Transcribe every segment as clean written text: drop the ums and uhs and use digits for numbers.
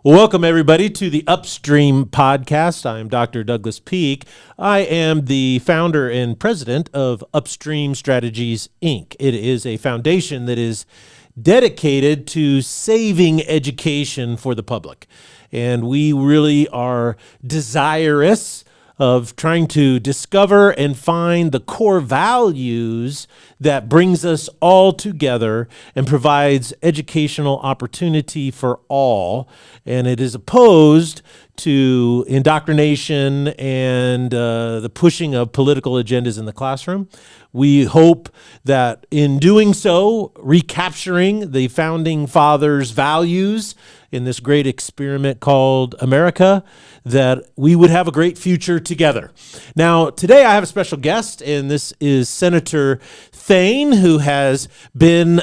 Well, welcome everybody to the Upstream podcast. I am Dr. Douglas Peake. I am the founder and president of Upstream Strategies, Inc. It is a foundation that is dedicated to saving education for the public. And we really are desirous of trying to discover and find the core values that brings us all together and provides educational opportunity for all. And it is opposed to indoctrination and the pushing of political agendas in the classroom. We hope that in doing so, recapturing the Founding Fathers' values in this great experiment called America, that we would have a great future together. Now, today I have a special guest, and this is Senator Thayn, who has been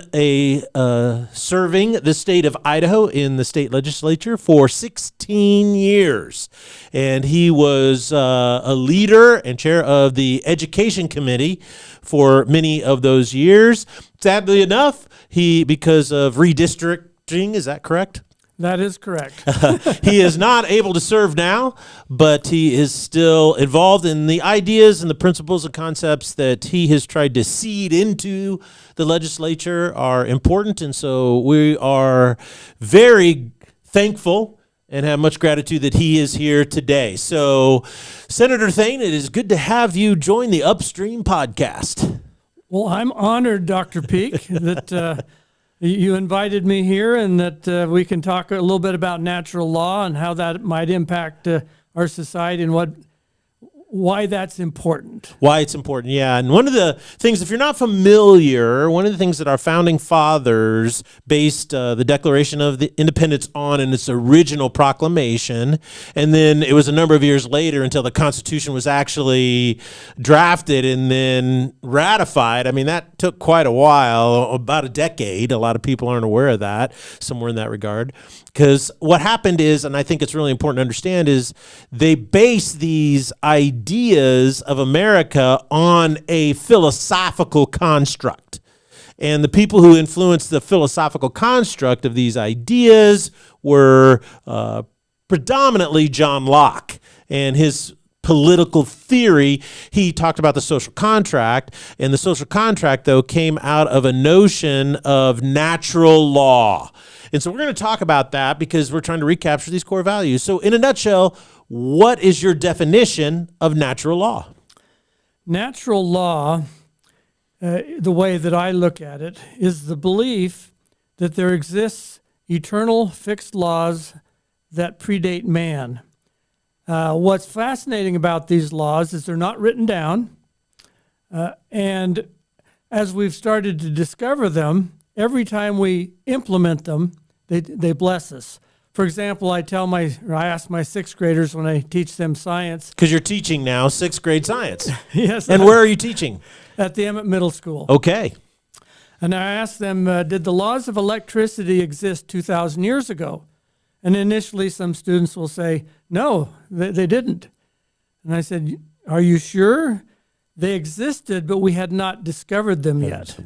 serving the state of Idaho in the state legislature for 16 years. And he was a leader and chair of the Education Committee for many of those years. Sadly enough, because of redistricting, is that correct? That is correct. He is not able to serve now, but he is still involved in the ideas and the principles and concepts that he has tried to seed into the legislature are important. And so we are very thankful and have much gratitude that he is here today. So, Senator Thayn, it is good to have you join the Upstream podcast. Well, I'm honored, Dr. Peake, that you invited me here and that we can talk a little bit about natural law and how that might impact our society and why that's important. Why it's important, yeah. And one of the things, if you're not familiar, one of the things that our founding fathers based the Declaration of the Independence on in its original proclamation, and then it was a number of years later until the Constitution was actually drafted and then ratified. I mean, that took quite a while, about a decade. A lot of people aren't aware of that, somewhere in that regard. Because what happened is, and I think it's really important to understand, is they base these ideas of America on a philosophical construct. And the people who influenced the philosophical construct of these ideas were predominantly John Locke and his political theory. He talked about the social contract, and the social contract, though, came out of a notion of natural law. And so we're going to talk about that because we're trying to recapture these core values. So in a nutshell, what is your definition of natural law? Natural law, the way that I look at it, is the belief that there exists eternal fixed laws that predate man. What's fascinating about these laws is they're not written down. And as we've started to discover them, every time we implement them, they bless us. For example, I ask my sixth graders when I teach them science. Because you're teaching now sixth grade science. Yes. And where are you teaching? At the Emmett Middle School. Okay. And I asked them, did the laws of electricity exist 2,000 years ago? And initially some students will say, no, they didn't. And I said, are you sure? They existed, but we had not discovered them yet.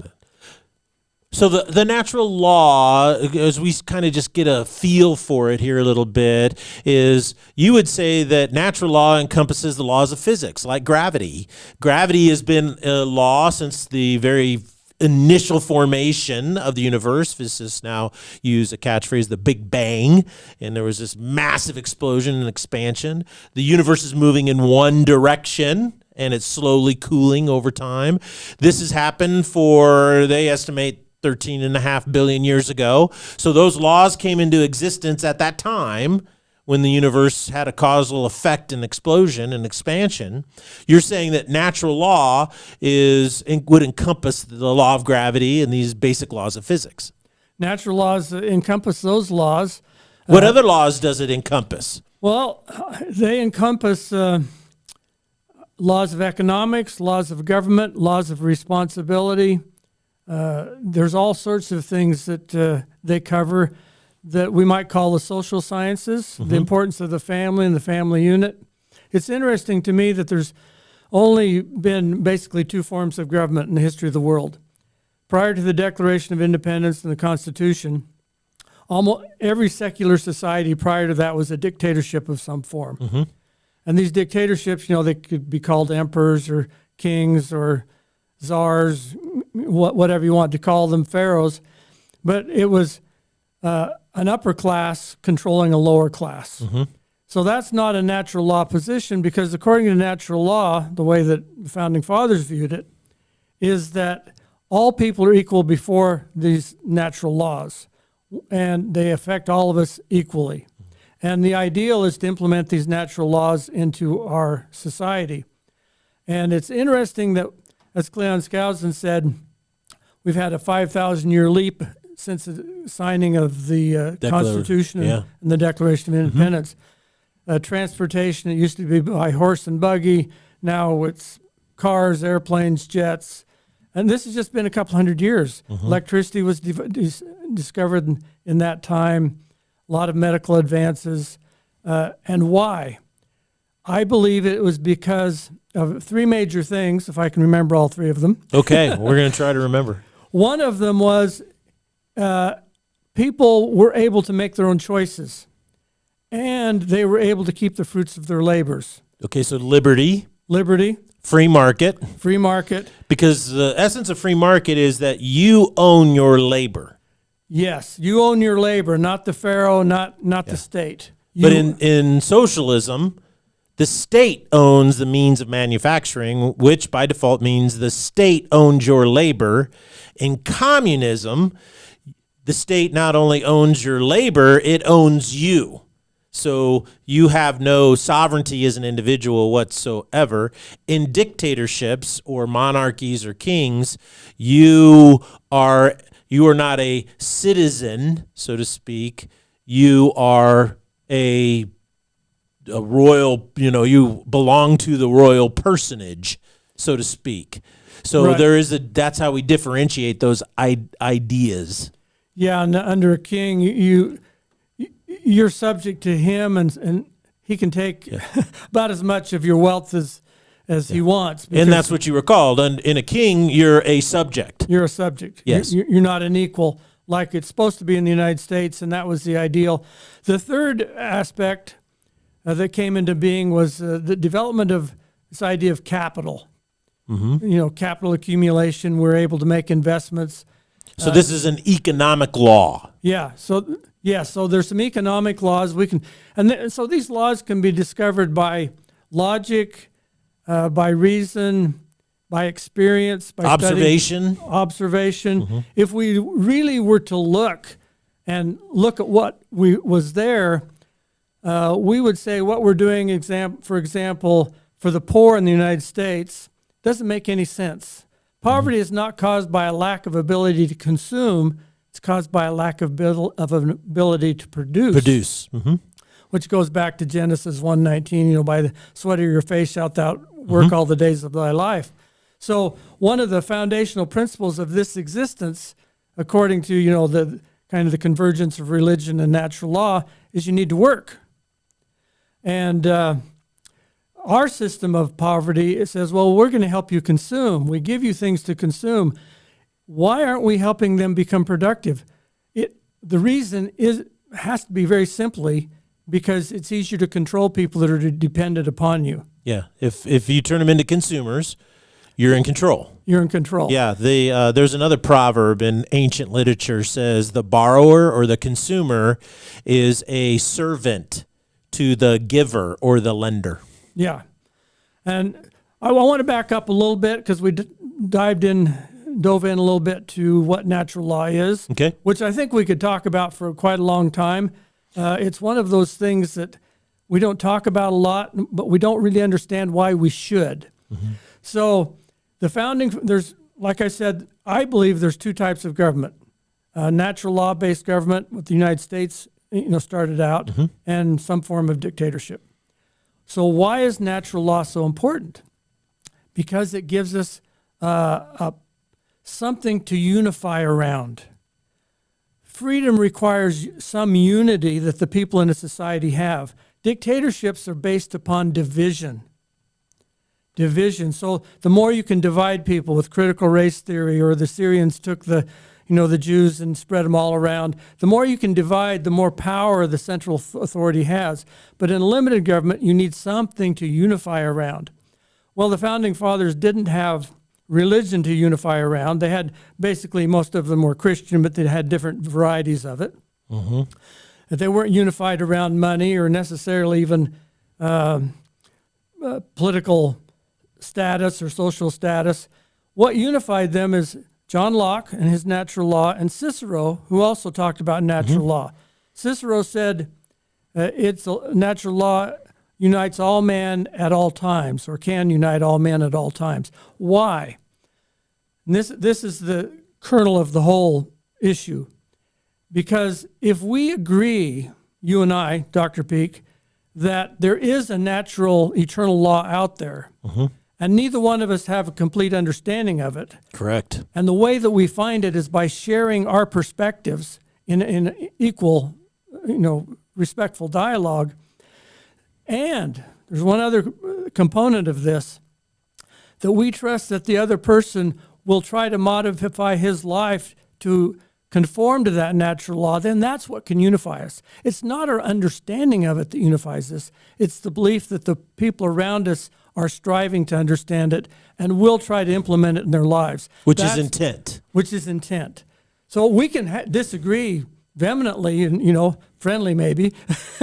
So the natural law, as we kind of just get a feel for it here a little bit, is you would say that natural law encompasses the laws of physics, like gravity. Gravity has been a law since the very initial formation of the universe. Physicists now use a catchphrase, the Big Bang, and there was this massive explosion and expansion. The universe is moving in one direction, and it's slowly cooling over time. This has happened for, they estimate, 13.5 billion years ago. So those laws came into existence at that time when the universe had a causal effect and explosion and expansion. You're saying that natural law would encompass the law of gravity and these basic laws of physics. Natural laws encompass those laws. What other laws does it encompass? Well, they encompass laws of economics, laws of government, laws of responsibility. There's all sorts of things that they cover that we might call the social sciences, the importance of the family and the family unit. It's interesting to me that there's only been basically two forms of government in the history of the world. Prior to the Declaration of Independence and the Constitution, almost every secular society prior to that was a dictatorship of some form. And these dictatorships, they could be called emperors or kings or czars, whatever you want to call them, pharaohs. But it was an upper class controlling a lower class. So that's not a natural law position, because according to natural law, the way that the founding fathers viewed it, is that all people are equal before these natural laws, and they affect all of us equally. And the ideal is to implement these natural laws into our society. And it's interesting that, as Cleon Skousen said, we've had a 5,000-year leap since the signing of the Constitution and the Declaration of Independence. Transportation, it used to be by horse and buggy. Now it's cars, airplanes, jets. And this has just been a couple hundred years. Electricity was discovered in that time, a lot of medical advances. And why? I believe it was because of three major things, if I can remember all three of them. Okay, we're going to try to remember. One of them was people were able to make their own choices, and they were able to keep the fruits of their labors. Okay, so liberty. Free market. Because the essence of free market is that you own your labor. Yes, you own your labor, not the pharaoh, not the state. But in socialism, the state owns the means of manufacturing, which by default means the state owns your labor. In communism, the state not only owns your labor, it owns you. So you have no sovereignty as an individual whatsoever. In dictatorships or monarchies or kings, you are not a citizen, so to speak. You are a royal, you belong to the royal personage, so to speak. So that's how we differentiate those ideas. Yeah, and under a king, you're subject to him, and he can take about as much of your wealth as he wants. And that's what you were called. And in a king, you're a subject. You're a subject. Yes. You're not an equal like it's supposed to be in the United States, and that was the ideal. The third aspect that came into being was the development of this idea of capital. Capital accumulation. We're able to make investments. So this is an economic law. Yeah. So there's some economic laws so these laws can be discovered by logic, by reason, by experience, by observation. If we really were to look at what was there, we would say what we're doing, for example, for the poor in the United States, doesn't make any sense. Poverty is not caused by a lack of ability to consume. It's caused by a lack of an ability to produce. Which goes back to Genesis 1:19, by the sweat of your face shalt thou work all the days of thy life. So one of the foundational principles of this existence, according to, the kind of the convergence of religion and natural law, is you need to work. And our system of poverty, it says, well, we're going to help you consume. We give you things to consume. Why aren't we helping them become productive? The reason has to be very simply because it's easier to control people that are dependent upon you. Yeah, if you turn them into consumers, you're in control. You're in control. Yeah, there's another proverb in ancient literature says the borrower or the consumer is a servant to the giver or the lender. Yeah, and I want to back up a little bit because we dove in a little bit to what natural law is, okay, which I think we could talk about for quite a long time. It's one of those things that we don't talk about a lot, but we don't really understand why we should. So like I said, I believe there's two types of government. Natural law-based government, what the United States started out, and some form of dictatorship. So why is natural law so important? Because it gives us something to unify around. Freedom requires some unity that the people in a society have. Dictatorships are based upon division. So the more you can divide people with critical race theory, or the Syrians took the the Jews and spread them all around. The more you can divide, the more power the central authority has. But in a limited government, you need something to unify around. Well, the Founding Fathers didn't have religion to unify around. They had, basically, most of them were Christian, but they had different varieties of it. Mm-hmm. They weren't unified around money or necessarily even political status or social status. What unified them is John Locke and his natural law, and Cicero, who also talked about natural law. Cicero said it's a natural law unites all men at all times, or can unite all men at all times. Why? And this is the kernel of the whole issue. Because if we agree, you and I, Dr. Peake, that there is a natural eternal law out there, and neither one of us have a complete understanding of it. Correct. And the way that we find it is by sharing our perspectives in equal, respectful dialogue. And there's one other component of this, that we trust that the other person will try to modify his life to conform to that natural law. Then that's what can unify us. It's not our understanding of it that unifies us. It's the belief that the people around us are striving to understand it and will try to implement it in their lives. Which is intent. Which is intent. So we can disagree vehemently and, friendly maybe,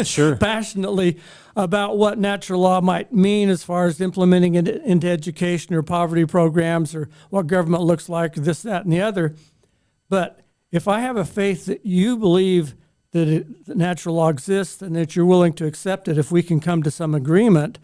sure, passionately about what natural law might mean as far as implementing it into education or poverty programs or what government looks like, this, that, and the other. But if I have a faith that you believe that natural law exists and that you're willing to accept it, if we can come to some agreement,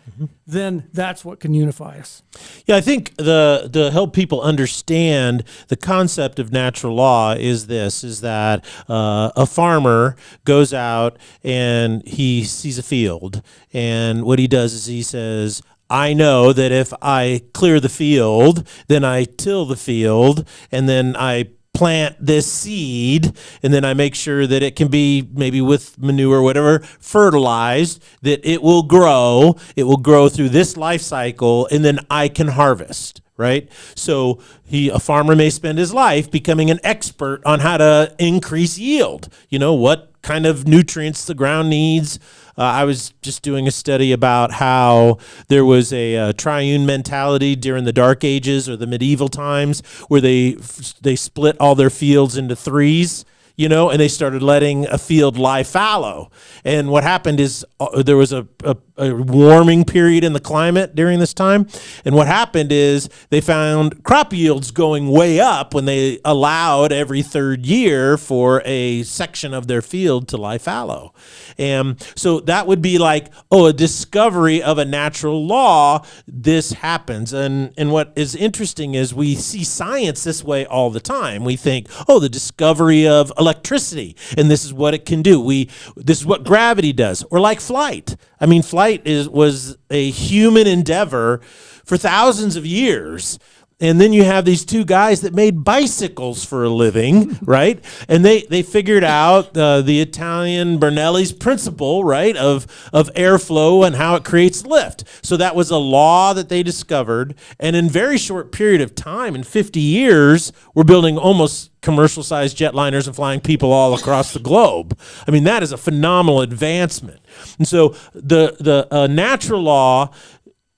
then that's what can unify us. Yeah, I think to help people understand the concept of natural law is that a farmer goes out and he sees a field, and what he does is he says, I know that if I clear the field, then I till the field, and then I plant this seed, and then I make sure that it can be, maybe with manure or whatever, fertilized, that it will grow through this life cycle, and then I can harvest, right? So a farmer may spend his life becoming an expert on how to increase yield, what kind of nutrients the ground needs. I was just doing a study about how there was a triune mentality during the Dark Ages or the medieval times, where they split all their fields into threes, and they started letting a field lie fallow. And what happened is there was a warming period in the climate during this time. And what happened is they found crop yields going way up when they allowed every third year for a section of their field to lie fallow. And so that would be like, a discovery of a natural law. This happens. And what is interesting is we see science this way all the time. We think, the discovery of electricity, and this is what it can do. This is what gravity does. Or like flight. I mean, flight was a human endeavor for thousands of years. And then you have these two guys that made bicycles for a living, right? And they figured out the Italian Bernoulli's principle, right, of airflow and how it creates lift. So that was a law that they discovered. And in a very short period of time, in 50 years, we're building almost commercial-sized jetliners and flying people all across the globe. I mean, that is a phenomenal advancement. And so the natural law,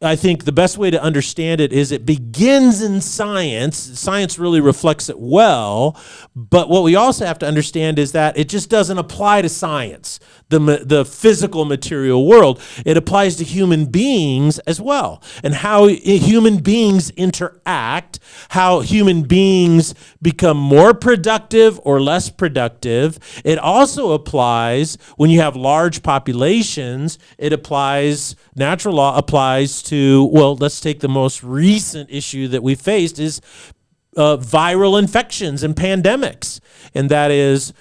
I think the best way to understand it is it begins in science. Science really reflects it well, but what we also have to understand is that it just doesn't apply to science, the physical material world. It applies to human beings as well, and how human beings interact, how human beings become more productive or less productive. It also applies when you have large populations. Natural law applies to, let's take the most recent issue that we faced is viral infections and pandemics. And that is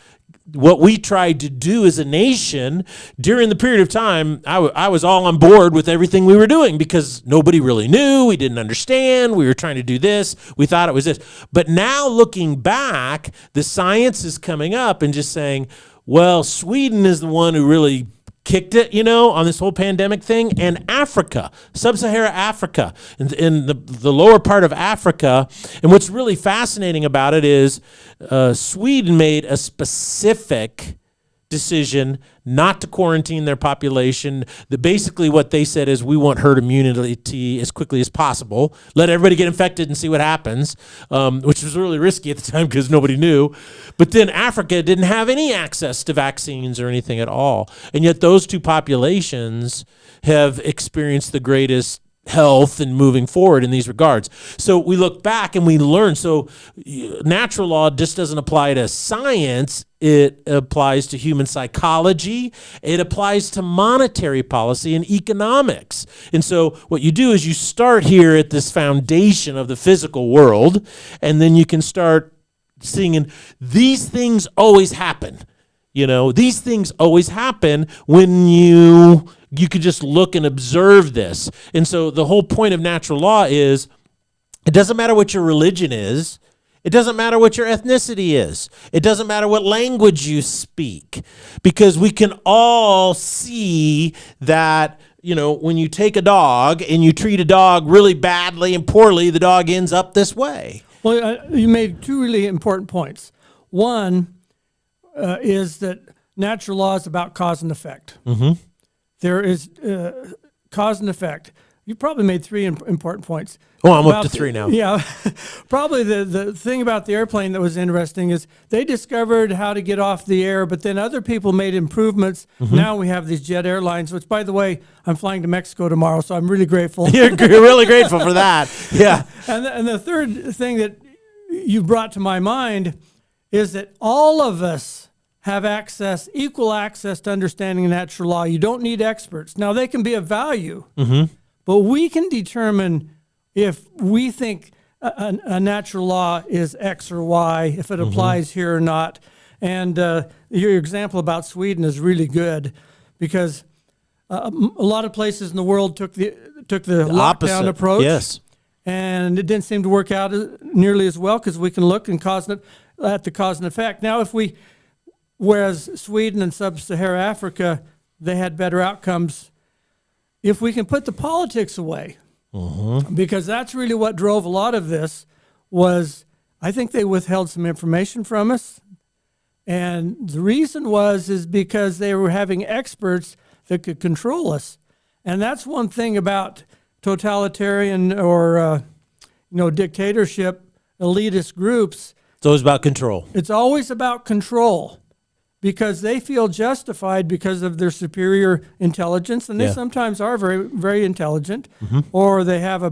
what we tried to do as a nation during the period of time. I was all on board with everything we were doing because nobody really knew. We didn't understand. We were trying to do this. We thought it was this. But now looking back, the science is coming up and just saying, Sweden is the one who really kicked it, on this whole pandemic thing. And Africa, sub-Saharan Africa, in the lower part of Africa. And what's really fascinating about it is Sweden made a specific decision not to quarantine their population. Basically what they said is, we want herd immunity as quickly as possible. Let everybody get infected and see what happens, which was really risky at the time because nobody knew. But then Africa didn't have any access to vaccines or anything at all. And yet those two populations have experienced the greatest health and moving forward in these regards. So we look back and we learn. So natural law just doesn't apply to science. It applies to human psychology. It applies to monetary policy and economics. And so what you do is you start here at this foundation of the physical world, and then you can start seeing these things always happen. These things always happen when you could just look and observe this. And so the whole point of natural law is, it doesn't matter what your religion is. It doesn't matter what your ethnicity is. It doesn't matter what language you speak, because we can all see that, when you take a dog and you treat a dog really badly and poorly, the dog ends up this way. Well, you made two really important points. One is that natural law is about cause and effect. Mm-hmm. There is cause and effect. You probably made three important points. Oh, I'm up to three now. Yeah. Probably the thing about the airplane that was interesting is they discovered how to get off the air, but then other people made improvements. Mm-hmm. Now we have these jet airlines, which, by the way, I'm flying to Mexico tomorrow, so I'm really grateful. You're really grateful for that. Yeah. And the third thing that you brought to my mind is that all of us have equal access to understanding natural law. You don't need experts. Now, they can be of value, mm-hmm. but we can determine if we think a natural law is X or Y, if it mm-hmm. applies here or not. And your example about Sweden is really good, because a lot of places in the world took the lockdown opposite approach. Yes. And it didn't seem to work out nearly as well, because we can look and at the cause and effect. Now, whereas Sweden and sub-Saharan Africa, they had better outcomes. If we can put the politics away, mm-hmm. because that's really what drove a lot of this, was I think they withheld some information from us. And the reason is because they were having experts that could control us. And that's one thing about totalitarian or dictatorship, elitist groups. It's always about control. It's always about control, because they feel justified because of their superior intelligence, and they sometimes are very, very intelligent, mm-hmm. or they have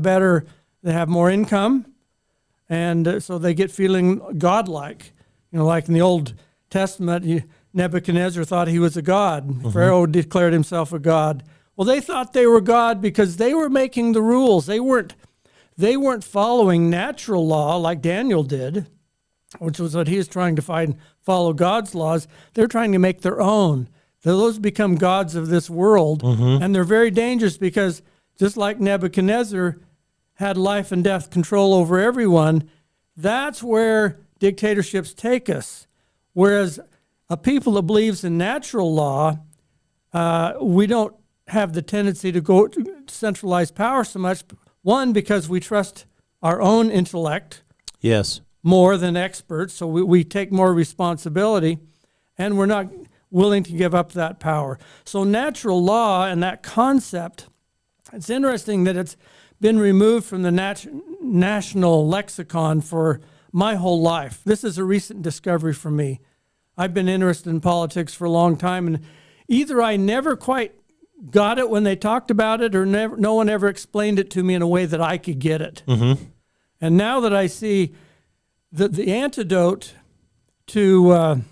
more income, and so they get feeling godlike. Like in the Old Testament, Nebuchadnezzar thought he was a god. Mm-hmm. Pharaoh declared himself a god. Well, they thought they were God because they were making the rules. They weren't following natural law like Daniel did, which was what he was trying to follow God's laws. They're trying to make their own. Those become gods of this world, mm-hmm. and they're very dangerous, because just like Nebuchadnezzar had life and death control over everyone, that's where dictatorships take us. Whereas a people that believes in natural law, we don't have the tendency to go to centralized power so much. One, because we trust our own intellect. Yes. More than experts, so we take more responsibility, and we're not willing to give up that power. So natural law and that concept, it's interesting that it's been removed from the national lexicon for my whole life. This is a recent discovery for me. I've been interested in politics for a long time, and either I never quite got it when they talked about it, or no one ever explained it to me in a way that I could get it. Mm-hmm. And now that I see the antidote to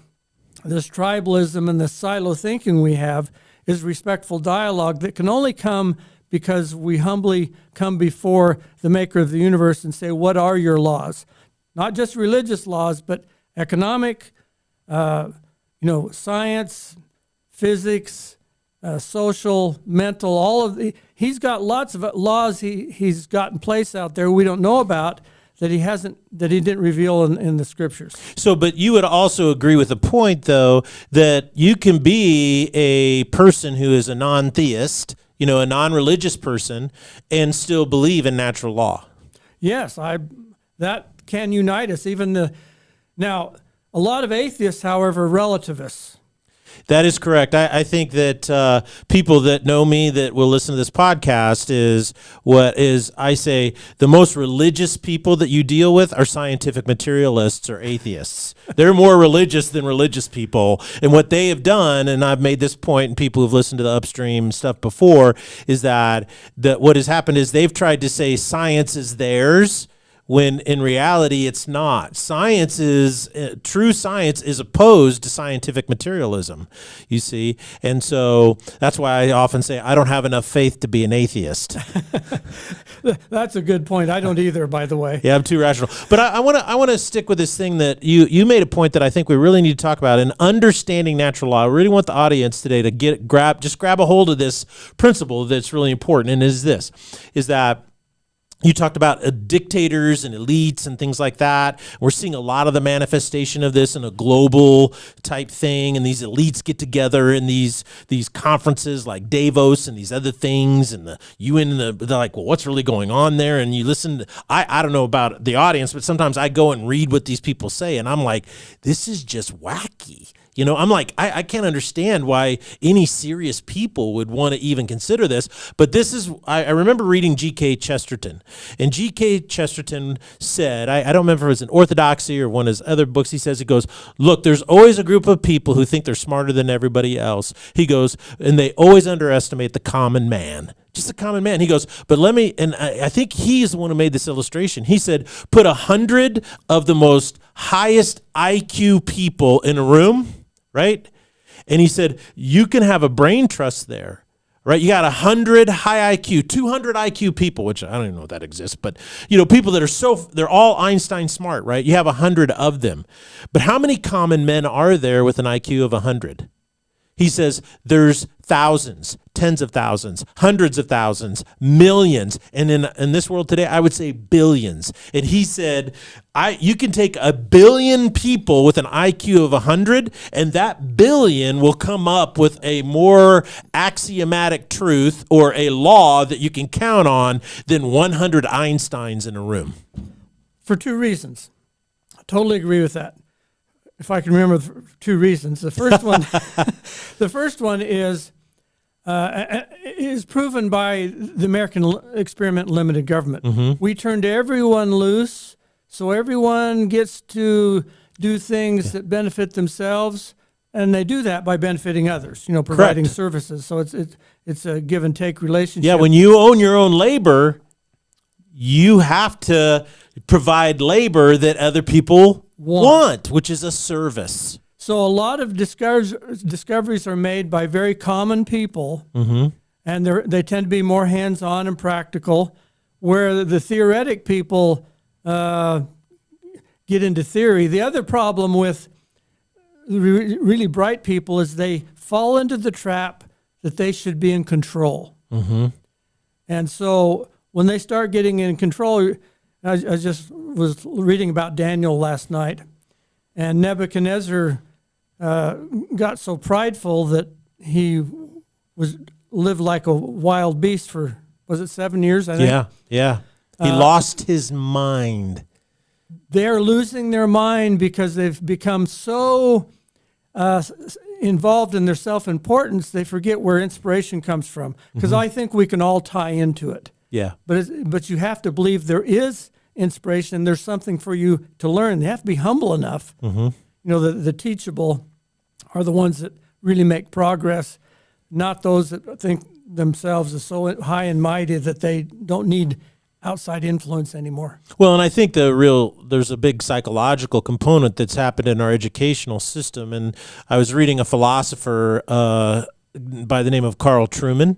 this tribalism and this silo thinking we have is respectful dialogue that can only come because we humbly come before the maker of the universe and say, what are your laws? Not just religious laws, but economic, science, physics, social, mental, all of he's got lots of laws he's got in place out there we don't know about, that he didn't reveal in the scriptures. So, but you would also agree with the point, though, that you can be a person who is a non-theist, a non-religious person, and still believe in natural law. Yes, that can unite us. Now, a lot of atheists, however, are relativists. That is correct. I think that people that know me that will listen to this podcast I say the most religious people that you deal with are scientific materialists or atheists. They're more religious than religious people. And what they have done, and I've made this point, and people who've listened to the Upstream stuff before, is that what has happened is they've tried to say science is theirs, when in reality it's not. True science is opposed to scientific materialism, you see. And so that's why I often say I don't have enough faith to be an atheist. That's a good point. I don't either, by the way. Yeah, I'm too rational. But I want to stick with this thing that you made a point that I think we really need to talk about, in understanding natural law. I really want the audience today to grab a hold of this principle that's really important, and is that you talked about dictators and elites and things like that. We're seeing a lot of the manifestation of this in a global type thing, and these elites get together in these conferences like Davos and these other things, and the UN. They're like, well, what's really going on there? And you listen. I don't know about the audience, but sometimes I go and read what these people say, and I'm like, this is just wacky. I'm like, I can't understand why any serious people would want to even consider this. But I remember reading G.K. Chesterton. And G.K. Chesterton said, I don't remember if it was in Orthodoxy or one of his other books, he goes, look, there's always a group of people who think they're smarter than everybody else. He goes, and they always underestimate the common man. Just a common man. He goes, but I think he's the one who made this illustration. He said, put 100 of the most highest IQ people in a room, right? And he said, you can have a brain trust there, right? You got 100 high IQ, 200 IQ people, which I don't even know if that exists, but people that they're all Einstein smart, right? You have 100 of them. But how many common men are there with an IQ of 100? He says there's thousands, tens of thousands, hundreds of thousands, millions, and in this world today, I would say billions. And he said, you can take 1 billion people with an IQ of 100, and that billion will come up with a more axiomatic truth or a law that you can count on than 100 Einsteins in a room. For two reasons. I totally agree with that. If I can remember 2 reasons. The first one is proven by the American experiment in limited government. Mm-hmm. We turned everyone loose, so everyone gets to do things that benefit themselves, and they do that by benefiting others. Providing Correct. Services. So it's a give and take relationship. Yeah, when you own your own labor, you have to provide labor that other people want, which is a service. So a lot of discoveries are made by very common people, mm-hmm. and they tend to be more hands-on and practical, where the theoretic people get into theory. The other problem with really bright people is they fall into the trap that they should be in control. Mm-hmm. And so when they start getting in control, I just was reading about Daniel last night, and Nebuchadnezzar got so prideful that he lived like a wild beast for, was it 7 years? I think? Yeah. He lost his mind. They're losing their mind because they've become so involved in their self-importance, they forget where inspiration comes from. Because I think we can all tie into it. Yeah. But you have to believe there is inspiration and there's something for you to learn. They have to be humble enough. Mm-hmm. The teachable are the ones that really make progress, not those that think themselves as so high and mighty that they don't need outside influence anymore. Well, and I think there's a big psychological component that's happened in our educational system. And I was reading a philosopher by the name of Carl Trueman,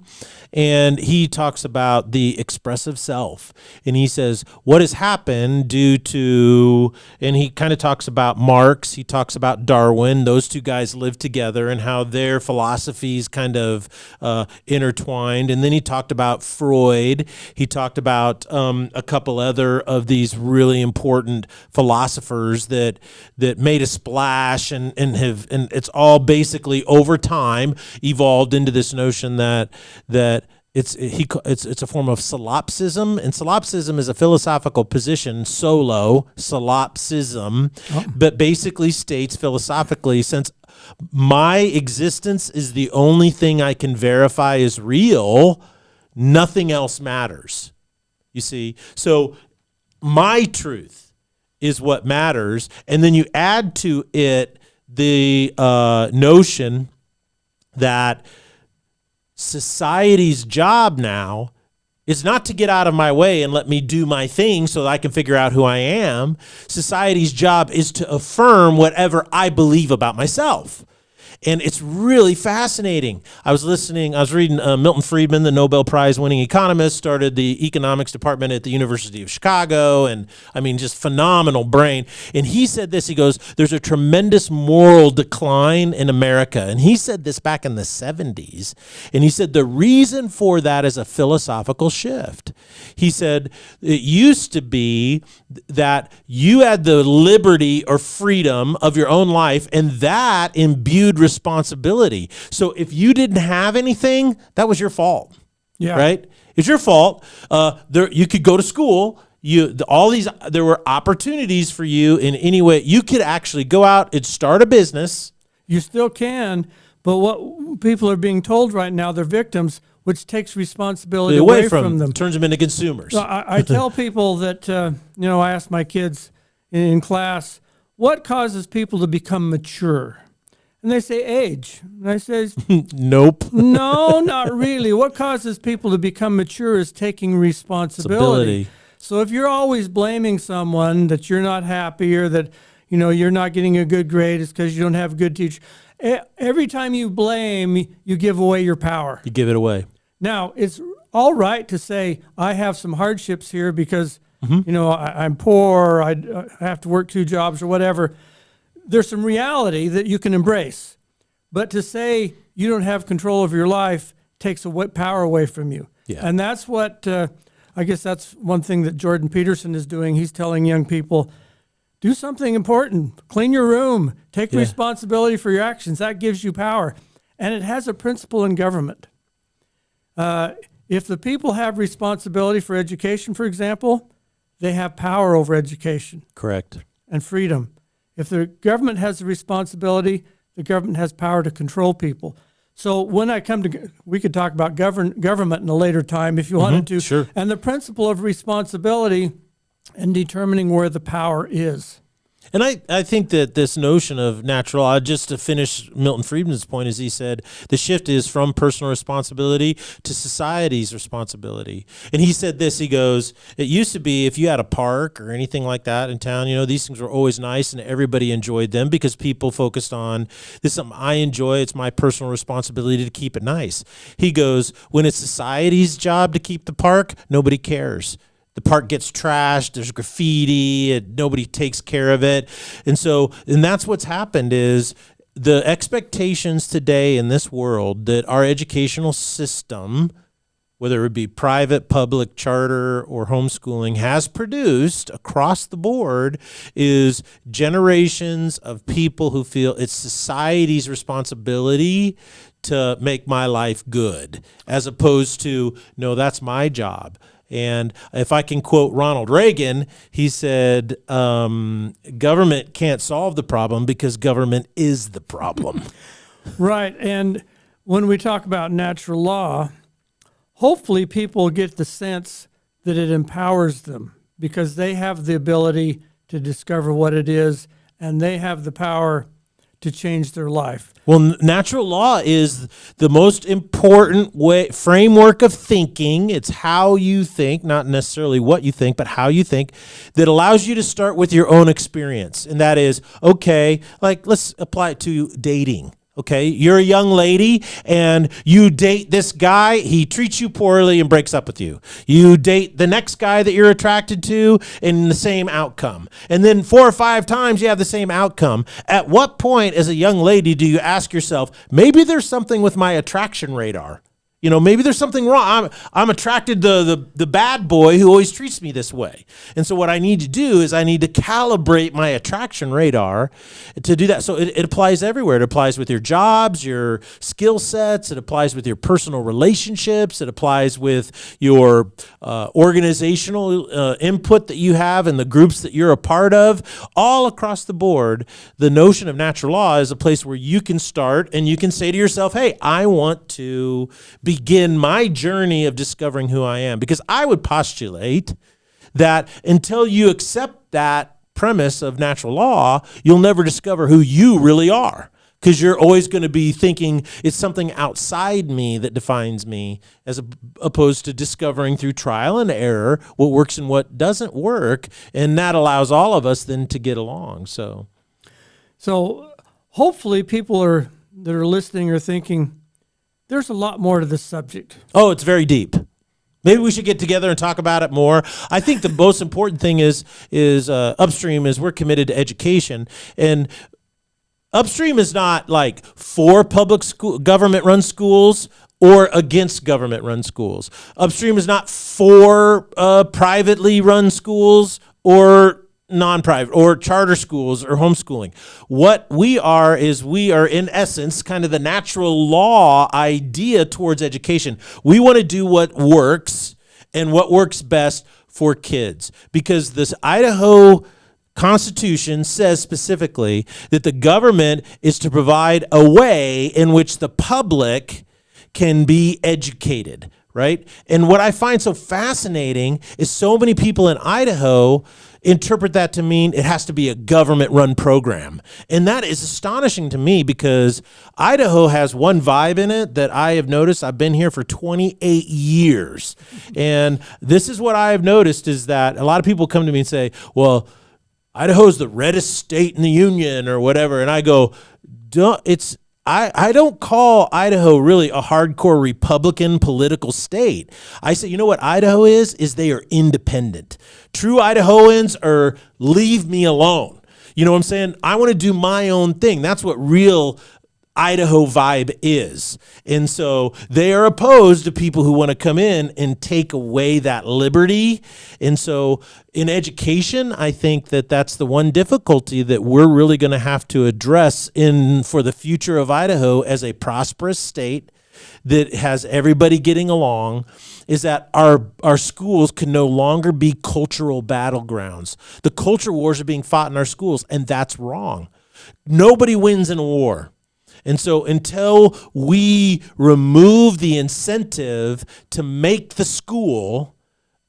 and he talks about the expressive self. And he says, what has happened due to, and he kind of talks about Marx, he talks about Darwin. Those two guys lived together and how their philosophies kind of intertwined. And then he talked about Freud. He talked about a couple other of these really important philosophers that made a splash and it's all basically over time evolved into this notion that it's a form of solipsism, and solipsism is a philosophical position, solipsism, but basically states philosophically, since my existence is the only thing I can verify is real, nothing else matters. You see, so my truth is what matters, and then you add to it the notion that society's job now is not to get out of my way and let me do my thing so that I can figure out who I am. Society's job is to affirm whatever I believe about myself. And it's really fascinating. I was reading Milton Friedman, the Nobel Prize winning economist, started the economics department at the University of Chicago. And I mean, just phenomenal brain. And he said this, he goes, there's a tremendous moral decline in America. And he said this back in the 70s. And he said the reason for that is a philosophical shift. He said it used to be that you had the liberty or freedom of your own life, and that imbued responsibility. So if you didn't have anything, that was your fault. Yeah. Right? It's your fault. You could go to school. There were opportunities for you in any way. You could actually go out and start a business. You still can, but what people are being told right now, they're victims, which takes responsibility away from them. Turns them into consumers. So I tell people that, I ask my kids in class, what causes people to become mature? And they say age. And I say, nope. No, not really. What causes people to become mature is taking responsibility. So if you're always blaming someone that you're not happy or that, you're not getting a good grade, it's because you don't have a good teacher. Every time you blame, you give away your power. You give it away. Now, it's all right to say, I have some hardships here because, I'm poor, I have to work 2 jobs or whatever. There's some reality that you can embrace. But to say you don't have control of your life takes power away from you. Yeah. And that's what, I guess that's one thing that Jordan Peterson is doing. He's telling young people, do something important. Clean your room. Take responsibility for your actions. That gives you power. And it has a principle in government. If the people have responsibility for education, for example, they have power over education. Correct. And freedom. If the government has the responsibility, the government has power to control people. So when we could talk about government in a later time if you wanted to. Sure. And the principle of responsibility and determining where the power is. And I think that this notion of natural, just to finish Milton Friedman's point, is he said the shift is from personal responsibility to society's responsibility. And he said this, he goes, it used to be if you had a park or anything like that in town, these things were always nice and everybody enjoyed them because people focused on, this is something I enjoy, it's my personal responsibility to keep it nice. He goes, when it's society's job to keep the park, nobody cares. The park gets trashed, there's graffiti, and nobody takes care of it. And that's what's happened is the expectations today in this world that our educational system, whether it be private, public, charter, or homeschooling, has produced across the board is generations of people who feel it's society's responsibility to make my life good, as opposed to, no, that's my job. And if I can quote Ronald Reagan, he said, government can't solve the problem because government is the problem. Right. And when we talk about natural law, hopefully people get the sense that it empowers them because they have the ability to discover what it is and they have the power to change their life. Well, natural law is the most important framework of thinking. It's how you think, not necessarily what you think, but how you think, that allows you to start with your own experience. And that is, okay, like let's apply it to dating. Okay, you're a young lady and you date this guy, he treats you poorly and breaks up with you. You date the next guy that you're attracted to and the same outcome. And then 4 or 5 times you have the same outcome. At what point as a young lady do you ask yourself, maybe there's something with my attraction radar? You know, maybe there's something wrong. I'm attracted to the bad boy who always treats me this way. And so what I need to do is I need to calibrate my attraction radar to do that. So it applies everywhere. It applies with your jobs, your skill sets. It applies with your personal relationships. It applies with your organizational input that you have and the groups that you're a part of. All across the board, the notion of natural law is a place where you can start and you can say to yourself, hey, I want to begin my journey of discovering who I am. Because I would postulate that until you accept that premise of natural law, you'll never discover who you really are. Because you're always going to be thinking it's something outside me that defines me, as opposed to discovering through trial and error what works and what doesn't work. And that allows all of us then to get along. So hopefully people that are listening are thinking, there's a lot more to this subject. Oh, it's very deep. Maybe we should get together and talk about it more. I think the most important thing is upstream is we're committed to education. And upstream is not like for public school, government-run schools or against government-run schools. Upstream is not for privately run schools or non-private or charter schools or homeschooling. What we are is we are in essence kind of the natural law idea towards education. We want to do what works and what works best for kids, because this Idaho Constitution says specifically that the government is to provide a way in which the public can be educated, right? And what I find so fascinating is so many people in Idaho interpret that to mean it has to be a government-run program. And that is astonishing to me, because Idaho has one vibe in it that I have noticed. I've been here for 28 years. And this is what I have noticed, is that a lot of people come to me and say, well, Idaho's the reddest state in the union or whatever. And I go, I don't call Idaho really a hardcore Republican political state. I say, you know what Idaho is they are independent. True Idahoans are leave me alone. You know what I'm saying? I want to do my own thing. That's what real Idaho vibe is. And so they are opposed to people who want to come in and take away that liberty. And so in education, I think that that's the one difficulty that we're really going to have to address for the future of Idaho as a prosperous state that has everybody getting along, is that our schools can no longer be cultural battlegrounds. The culture wars are being fought in our schools, and that's wrong. Nobody wins in a war. And so until we remove the incentive to make the school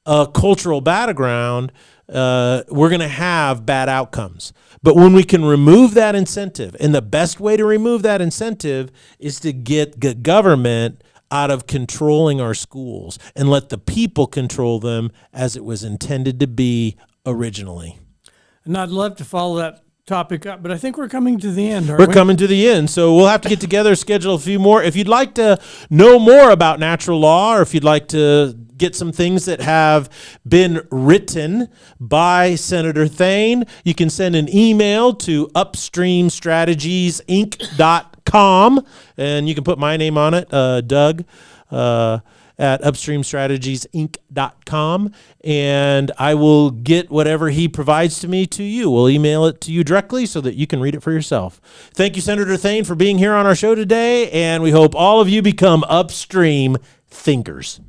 a cultural battleground, we're going to have bad outcomes. But when we can remove that incentive, and the best way to remove that incentive is to get the government out of controlling our schools and let the people control them as it was intended to be originally. And I'd love to follow that topic up, but I think we're coming to the end, We're coming to the end, so we'll have to get together, schedule a few more. If you'd like to know more about natural law, or if you'd like to get some things that have been written by Senator Thayn, you can send an email to upstreamstrategiesinc.com, and you can put my name on it, Doug, at upstreamstrategiesinc.com, and I will get whatever he provides to me to you. We'll email it to you directly so that you can read it for yourself. Thank you, Senator Thayn, for being here on our show today, and we hope all of you become upstream thinkers.